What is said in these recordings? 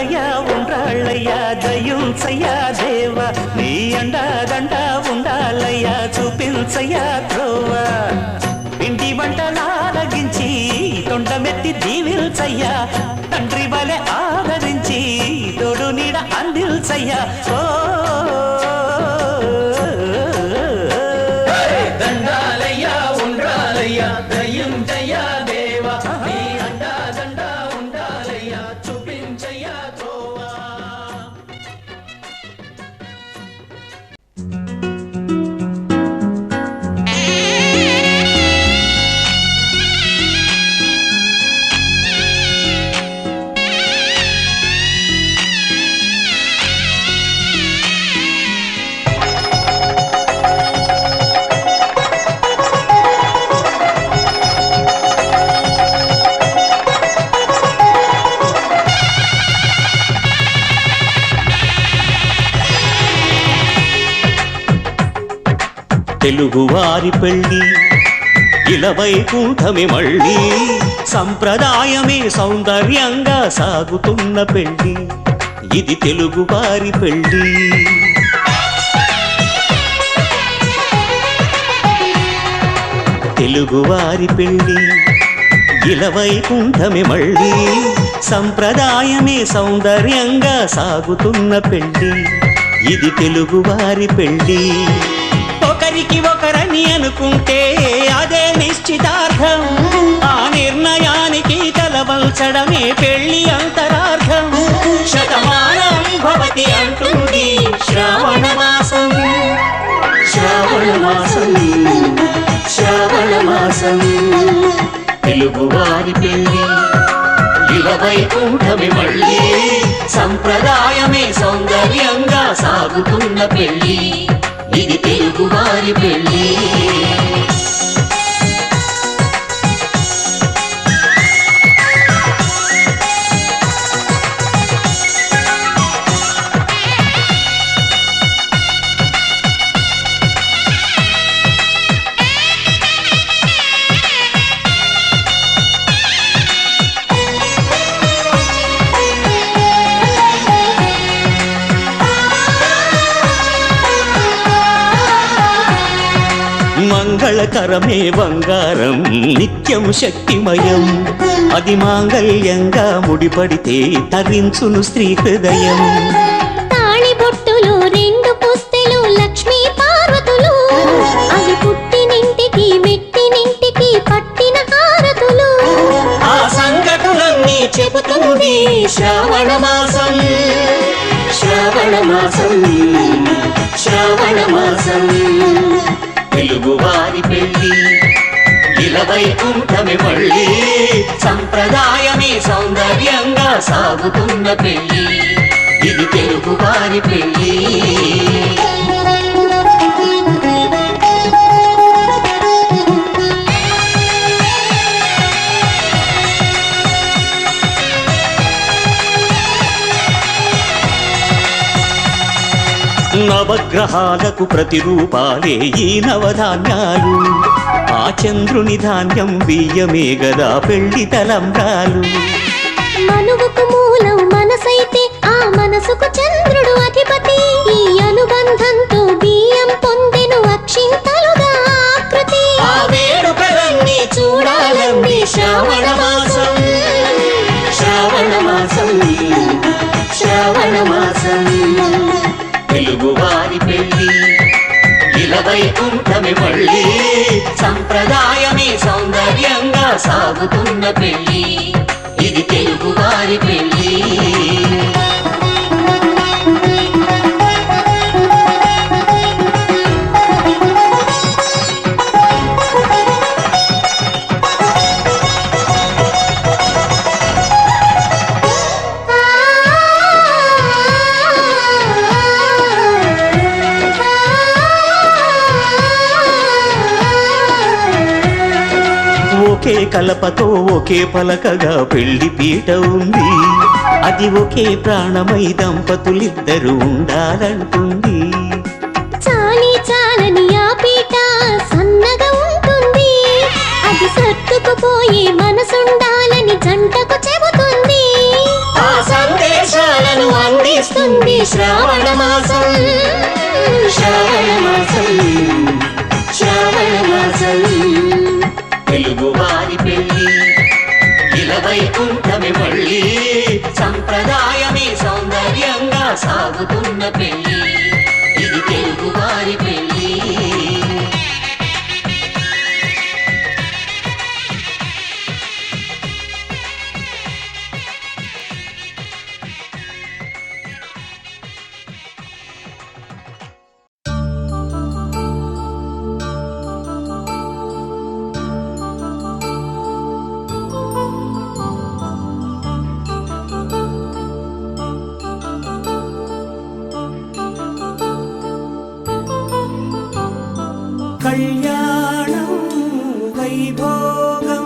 దండాలయ్యా ఉండ్రాళ్ళయ్యా దయించయ్యా దేవా నీ అండాదండ ఉండాలయ్యా చూపించయ్యా త్రోవా ఇంటి వంటలారగించి తొండమెత్తి దీవిల్చయ్యా తండ్రి వలె ఆదరించి తోడు నీడ అందిల్చయ్యా ఓ దండాలయ్యా ఉండ్రాలయ్యా దయించయ్యా దేవా నీ అండాదండ ఉండాలయ్యా చూపించయ్యా త్రోవా. తెలుగువారి పెళ్ళి ఇలవైకుంఠమే మళ్ళీ సంప్రదాయమే సౌందర్యంగా సాగుతున్న పెళ్ళి ఇది తెలుగువారి పెళ్ళి. తెలుగువారి పెళ్ళి ఇలవైకుంఠమే మళ్ళీ సంప్రదాయమే సౌందర్యంగా సాగుతున్న పెళ్ళి ఇది తెలుగువారి పెళ్ళి. ఒకరికి ఒకరని అనుకుంటే అదే నిశ్చితార్థం ఆ నిర్ణయానికి తలవల్చడమే పెళ్లి అంతరార్థం. శతమానం భవతి అంటుంది శ్రావణ మాసం శ్రావణ మాసం శ్రావణ మాసం తెలుగువారి పెళ్లి ఇలవైకుంఠమే మళ్ళీ సంప్రదాయమే సౌందర్యంగా సాగుతున్న పెళ్లి ఇది తెలుగువారి పెళ్ళి. మంగళకరమే బంగారం నిత్యం శక్తిమయం అది మాంగళ్యంగా ముడిపడితే తరించును స్త్రీ హృదయం. తాళిబొట్టులు రెండు పుస్తెలు లక్ష్మీ పార్వతులు అవి పుట్టినింటికి మెట్టినింటికి పట్టిన హారతులు ఆ సంఘటనలన్నీ చెబుతుంది శ్రావణ మాసం శ్రావణ మాసం శ్రావణ మాసం తెలుగువారి పెళ్ళి ఇలవైకుంఠమే మళ్ళీ సంప్రదాయమే సౌందర్యంగా సాగుతున్న పెళ్ళి ఇది తెలుగువారి పెళ్ళి. నవగ్రహాలకు ప్రతిరూపాలే ఈ నవధాన్యాలు ఆ చంద్రుని ధాన్యం బియ్యమే గదా పెళ్లి తలంబ్రాలు. మనువుకు మూలం మనసైతే ఆ మనసుకు చంద్రుడు అధిపతి ఈ అనుబంధంతో బియ్యం పొందెను అక్షింతలుగా ఆకృతి. ఆ వేడుకలన్నీ చూడాలండి శ్రావణ మాసం శ్రావణ మాసం శ్రావణ మాసం తెలుగువారి పెళ్ళి ఇలవైకుంఠమే మళ్ళీ సంప్రదాయమే సౌందర్యంగా సాగుతున్న పెళ్ళి ఇది తెలుగువారి పెళ్ళి. ఒకే కలపతో ఒకే పలకగా పెళ్లి పీట ఉంది అది ఒకే ప్రాణమై దంపతులిద్దరూ ఉండాలంటుంది. చాలి చాలని ఆ పీట సన్నగా ఉంటుంది అది సర్దుకుపోయే మనసుండాలని జంటకు చెబుతుంది. ఆ సందేశాల శ్రావణ మాసం శ్రావణ మాసం శ్రావణ మాసం తెలుగు వారి పెళ్ళి ఇలవైకుంఠమే మళ్ళీ సంప్రదాయమే సౌందర్యంగా సాగుతున్న పెళ్ళి ఇది తెలుగు వారి పెళ్ళి కళ్యాణం వైభోగం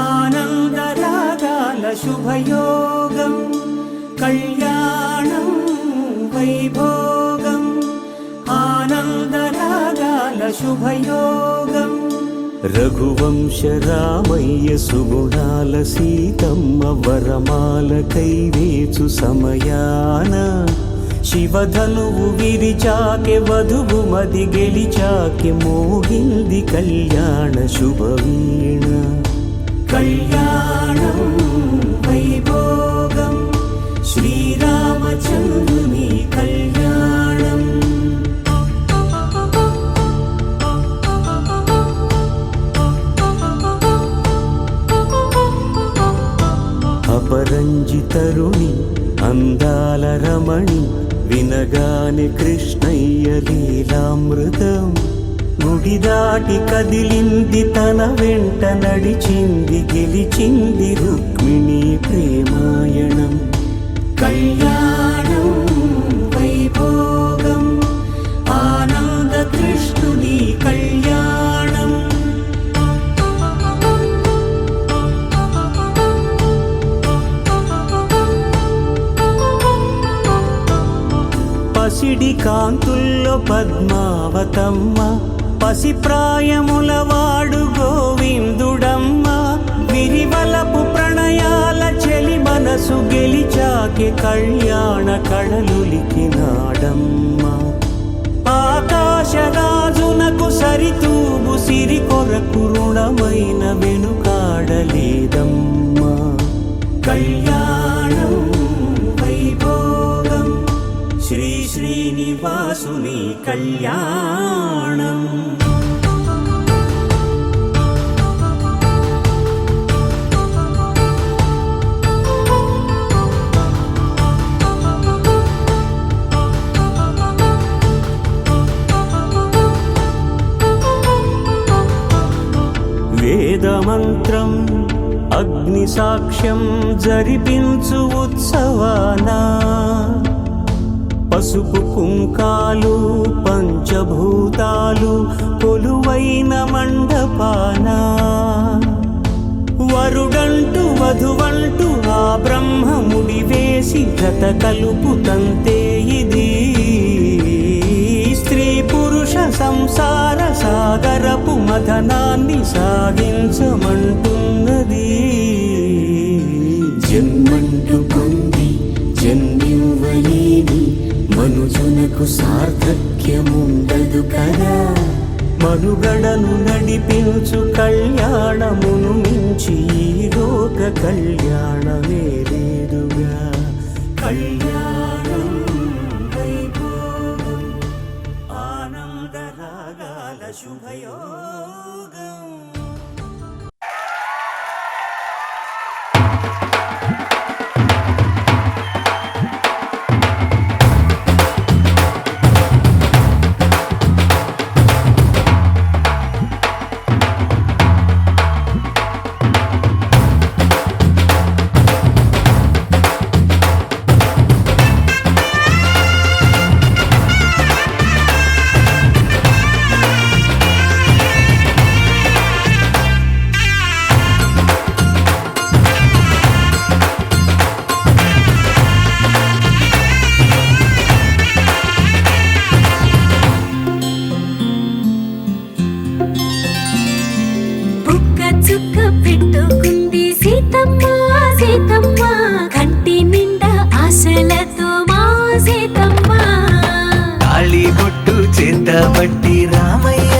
ఆనందరాగాల శుభయోగం కళ్యాణం వైభోగం ఆనందరాగాల శుభయోగం రఘువంశ రామయ్య సుగుణాల సీతమ్మ వరమాల కైవేచు సమయాన శివధనువు విరిచాకె వధువు మది గెలిచాకె మోగింది కళ్యాణ శుభవీణ కళ్యాణం వైభోగం శ్రీరామచంద్రుని కళ్యాణం అపరంజి తరుణి అందాల రమణి వినగాని కృష్ణయ్య లీలామృతం గుడి దాటి కదిలింది తన వెంట నడిచింది గెలిచింది రుక్మిణి ప్రేమాయణం కళ్యాణం వైభోగం ఆనంద కృష్ణుని కళ్యాణం పసిడి కాంతుల్లో పద్మావతమ్మ పసిప్రాయముల వాడు గోవిందుడమ్మ విరివలపు ప్రణయాల చెలి మనసు గెలిచాకె కళ్యాణ కళలులికినాడమ్మ ఆకాశరాజునకు సరితూగు సిరి కొరకు రుణమైన వెనుకాడలేదమ్మా కళ్యాణం వైభోగం శ్రీ శ్రీనివాసుని కళ్యాణం వేదమంత్రం అగ్ని సాక్ష్యం జరిపించు ఉత్సవానా పసుపు కుంకాలు పంచభూతాలు కొలువైన మండపాన వరుడంటూ వధువంటూ ఆ బ్రహ్మముడి వేసి జత కలుపుతంతే ఇది స్త్రీ పురుష సంసార సాగరపు మథనాన్ని సాగించమంటున్నది జన్మంటూ పొంది జన్మివ్వలేని మనుజునకు సార్థక్యముండదు కదా మనుగడను నడిపించు కళ్యాణమును మించి ఈ లోక కళ్యాణమే లేదుగా కళ్యాణం వైభోగం ఆనందరాగాల శుభయోగం సీతమ్మ కంటి నిండా ఆశలతో మా సీతమ్మ తాళి బొట్టు చేతబట్టి రామయ్య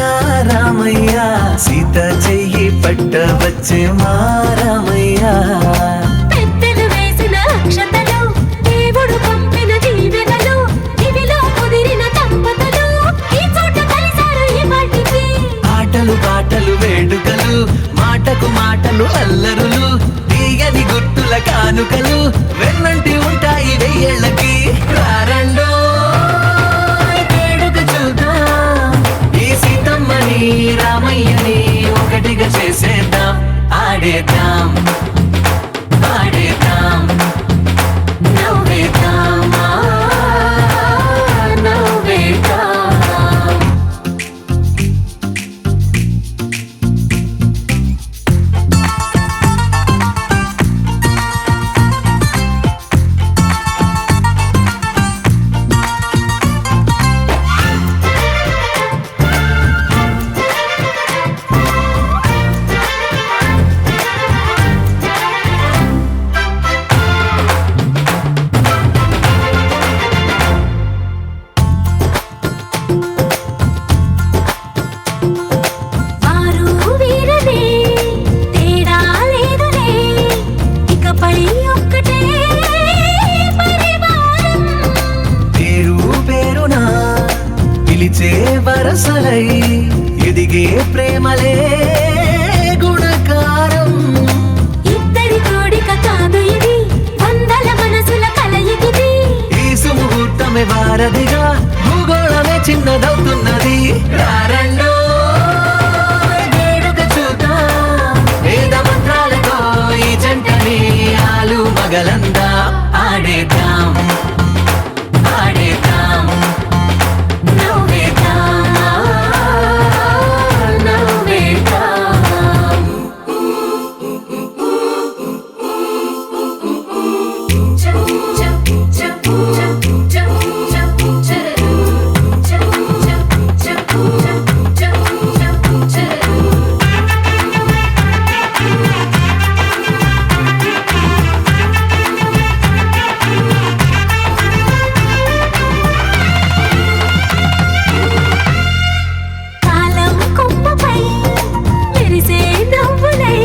రామయ్య సీత చెయ్యి పట్టవచ్చే మా రామయ్య పెద్దలు వేసిన అక్షతలు దేవుడు పంపిన దీవెనలు ఇవిలో కుదిరిన దంపతులు ఈ చోట కలిసారు ఈ వాటికి ఆటలు పాటలు వేడుకలు మాటకు మాటలు అల్లరులు తీయని గుర్తుల కానుకలు వెన్నంటి ఉంటాయి వెయ్యేళ్ళకి రారండో వేడుక చూద్దాం ఈ సీతమ్మని రామయ్యని ఒకటిగా చేసేద్దాం ఆడేద్దాం ఆడేద్దాం నవ్వేద్దాం నవ్వేద్దాం వారు వీరనే తేడా లేదులే ఇకపై ఒక్కటే పరివారం పేరు పేరునా పిలిచే వరసలై ఎదిగే ప్రేమలే గుణకారం ఇద్దరి కోడిక కాదు ఇది వందల మనసుల కలయికిది ఈ సుముహూర్తమే వారధిగా భూగోళమే చిన్నదవుతున్నది రారండో వేడుక చూద్దాం వేద మంత్రాలతో ఈ జంటని ఆలు మగలందా ఆడేద్దాం ఆడేద్దాం నవ్వేద్దాం నవ్వేద్దాం కాలం కొమ్మపై మెరిసే నవ్వులై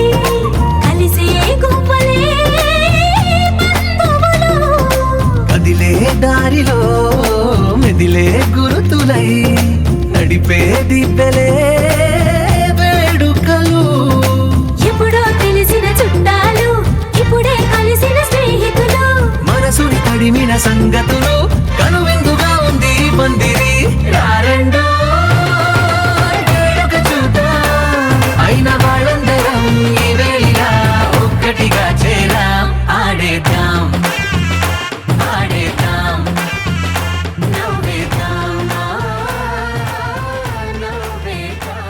కలిసే గువ్వలే బంధువులు కదిలే దారిలో మెదిలే గురుతులై నడిపే దిబ్బెలే వేడుకలు ఎప్పుడో తెలిసిన చుట్టాలు ఇప్పుడే కలిసిన స్నేహితులు మనసుని తడిమిన సంగతులు కనువిందుగా ఉంది ఈ పందిరి రారండో వేడుక చూద్దాం అయిన వాళ్ళందరం ఈ వేళ ఒక్కటిగా చేరాం ఆడేద్దాం ఆడేద్దాం నవ్వేద్దాం నవ్వేద్దాం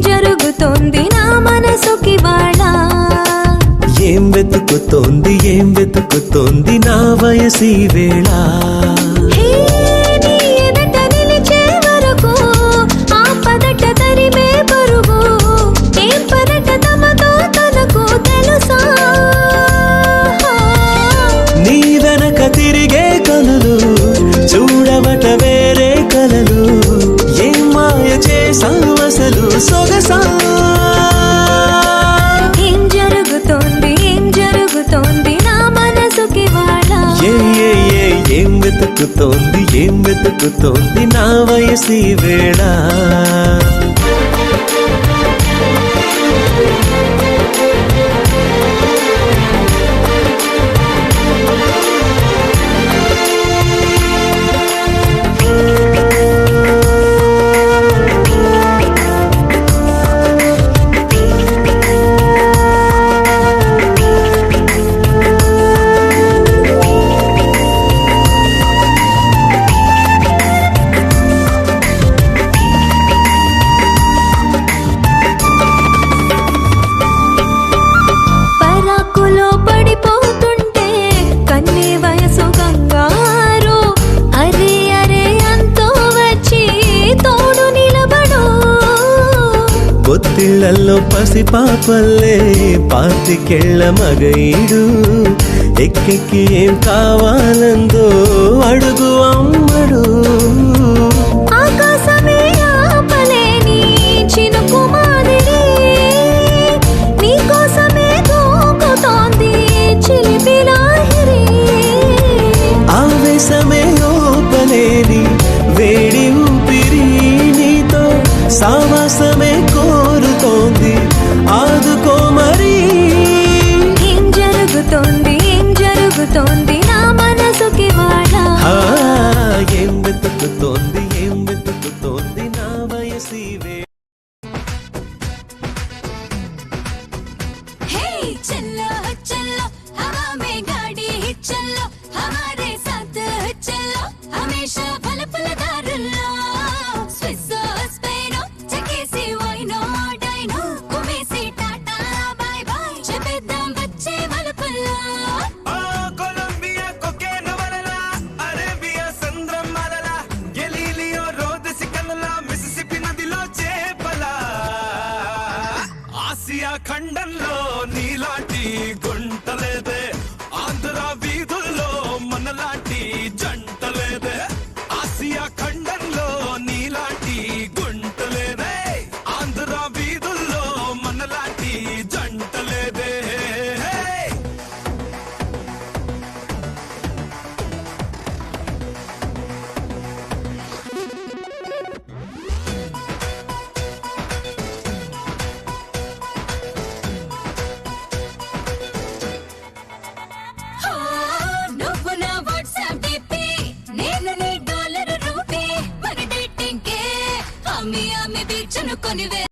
జరుగుతోంది నా మనసుకి వాళ్ళ ఏం వెతుకుతోంది నా వయసి వేళ హే, నీ ఎదుట నిలిచే వరకు ఆ పదట తరిమే పరుగు ఏం పరట తమతో తనకు తెలుసా నీ వెనక తిరిగే కనులు చూడవట వేరే కలలు ఏం మాయ చేసావు అసలు సొగసా ఏం జరుగుతోంది నా మనసుకి వాళ్ళ ఏం వెతుకుతోంది నా వయసి వేళ కౌగిళ్ళల్లో పసిపాపల్లే పాతికెళ్ళ మగయిడు ఎక్కెక్కి ఏం కావాలందో అడుగు అమ్మడు. ఆకాశమే ఆపలేని చినుకు మాదిరి నీకోసమే దూకుతోంది చిలిపి లాహిరి. ఆవేశమే ఓపలేని వేడి ఊపిరి నీతో సావాసమే కోరుతోంది ఆదుకో మరి. ఏం జరుగుతోంది నా మనసుకి వాళ్ళ. ఏం వెతుకుతోంది నా వయసి हे चलो चलो हवा में गाड़ी चलो हमारे साथ चलो हमेशा पल पल दारुल्ला स्विस स्पेनो चकेसी वाइनो डाइनो कुमेसी टाटा बाय बाय చెప్పేద్దాం వచ్చే వలపుల్లా. కొలంబియా కొకేన్ వలలా అరేబియా సంద్రం మలలా గెలీలియో రోదసి కలలా మిసిసిపి నదిలో చేపలా ఆసియా ఖండంలో నీలాంటి గుంటలేదే ఆంధ్ర వీధుల్లో మనలాంటి జంటలేదే. ఆసియా ఖండంలో నీలాంటి గుంటలేదే ఆంధ్ర వీధుల్లో మనలాంటి జంటలేదే. నువ్వు నా వాట్సాప్ డిపి నేను నీ డాలర్ రూపీ మన డేటింగ్ కే అమ్మి బీచ్ ను కొనివే.